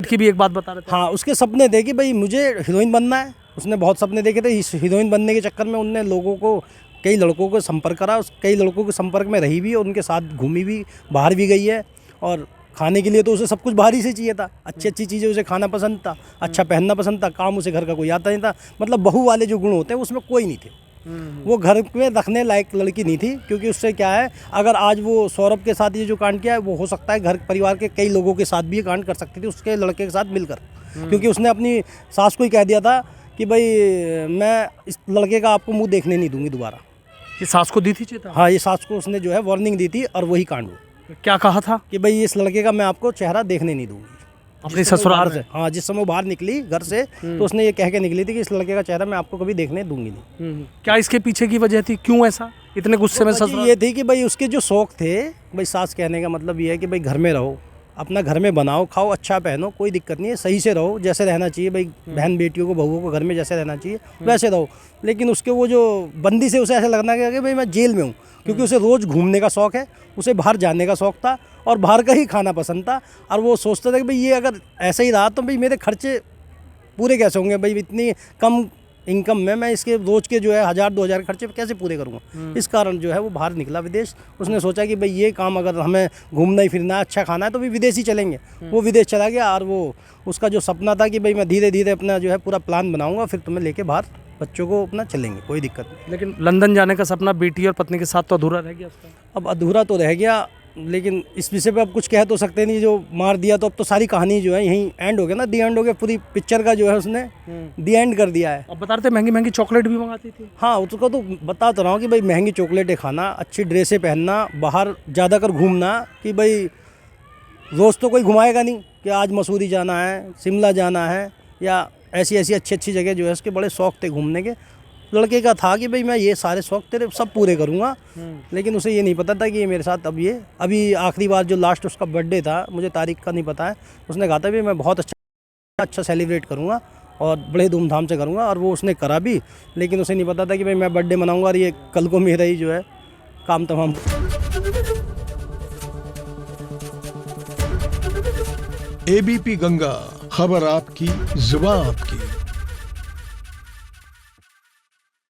की भी एक बात बता रहे थे। हाँ, उसके सपने थे कि भाई मुझे हीरोइन बनना है। उसने बहुत सपने देखे थे। इस हीरोइन बनने के चक्कर में उनने लोगों को, कई लड़कों को संपर्क करा, कई लड़कों के संपर्क में रही भी और उनके साथ घूमी भी, बाहर भी गई है। और खाने के लिए तो उसे सब कुछ बाहर ही से चाहिए था। अच्छी अच्छी चीज़ें उसे खाना पसंद था, अच्छा पहनना पसंद था, काम उसे घर का कोई आता नहीं था। मतलब बहू वाले जो गुण होते हैं उसमें कोई नहीं थे। वो घर में रखने लायक लड़की नहीं थी, क्योंकि उससे क्या है, अगर आज वो सौरभ के साथ ये जो कांड किया है, वो हो सकता है घर परिवार के कई लोगों के साथ भी ये कांड कर सकती थी, उसके लड़के के साथ मिलकर। क्योंकि उसने अपनी सास को ही कह दिया था कि भाई मैं इस लड़के का आपको मुंह देखने नहीं दूंगी दोबारा। ये सास को दी थी चेतावनी? हाँ, ये सास को उसने जो है वार्निंग दी थी और वही कांड हुआ। क्या कहा था? कि भाई इस लड़के का मैं आपको चेहरा देखने नहीं दूंगी। अपने ससुराल से, हाँ, जिस समय वो बाहर निकली घर से, तो उसने ये कह के निकली थी कि इस लड़के का चेहरा मैं आपको कभी देखने दूंगी नहीं। क्या इसके पीछे की वजह थी, क्यों ऐसा इतने गुस्से में ससुराल? ये थी कि भाई उसके जो शौक थे, भाई सास कहने का मतलब ये है कि भाई घर में रहो, अपना घर में बनाओ, खाओ, अच्छा पहनो, कोई दिक्कत नहीं है, सही से रहो, जैसे रहना चाहिए भाई बहन बेटियों को, बहुओं को घर में जैसे रहना चाहिए वैसे रहो। लेकिन उसके वो जो बंदी से उसे ऐसा लगना कि भाई मैं जेल में हूँ, क्योंकि उसे रोज़ घूमने का शौक़ है, उसे बाहर जाने का शौक़ था और बाहर का ही खाना पसंद था। और वो सोचता था कि भाई ये अगर ऐसा ही रहा तो भाई मेरे खर्चे पूरे कैसे होंगे, भाई इतनी कम इनकम में मैं इसके रोज के जो है 1000-2000 खर्चे कैसे पूरे करूँगा। इस कारण जो है वो बाहर निकला विदेश। उसने सोचा कि भाई ये काम अगर हमें घूमना ही फिरना है, अच्छा खाना है, तो भी विदेश ही चलेंगे। वो विदेश चला गया और वो उसका जो सपना था कि भाई मैं धीरे धीरे अपना जो है पूरा प्लान बनाऊंगा, फिर तुम्हें लेके बाहर बच्चों को अपना चलेंगे, कोई दिक्कत नहीं। लेकिन लंदन जाने का सपना बेटी और पत्नी के साथ तो अधूरा रह गया उसका। अब अधूरा तो रह गया, लेकिन इस विषय पे अब कुछ कह तो सकते नहीं। जो मार दिया तो अब तो सारी कहानी जो है यहीं एंड हो गया ना, दी एंड हो गया। पूरी पिक्चर का जो है उसने दी एंड कर दिया है। अब बता रहे थे महंगी महंगी चॉकलेट भी मंगाती थी। हाँ, उसको तो बता तो रहा हूँ कि भाई महंगी चॉकलेटें खाना, अच्छी ड्रेसें पहनना, बाहर ज़्यादातर घूमना, कि भाई रोज़ तो कोई घुमाएगा नहीं कि आज मसूरी जाना है, शिमला जाना है, या ऐसी ऐसी अच्छी अच्छी जगह जो है उसके बड़े शौक़ थे घूमने के। लड़के का था कि भाई मैं ये सारे शौक़ तेरे सब पूरे करूँगा। लेकिन उसे ये नहीं पता था कि ये मेरे साथ अब ये अभी आखिरी बार जो लास्ट उसका बर्थडे था, मुझे तारीख का नहीं पता है, उसने कहा था भी मैं बहुत अच्छा सेलिब्रेट करूँगा और बड़े धूमधाम से करूँगा, और वो उसने करा भी। लेकिन उसे नहीं पता था कि भाई मैं बर्थडे मनाऊँगा और ये कल को मेरा ही जो है काम तमाम। एबीपी गंगा, खबर आपकी, जुबान आपकी।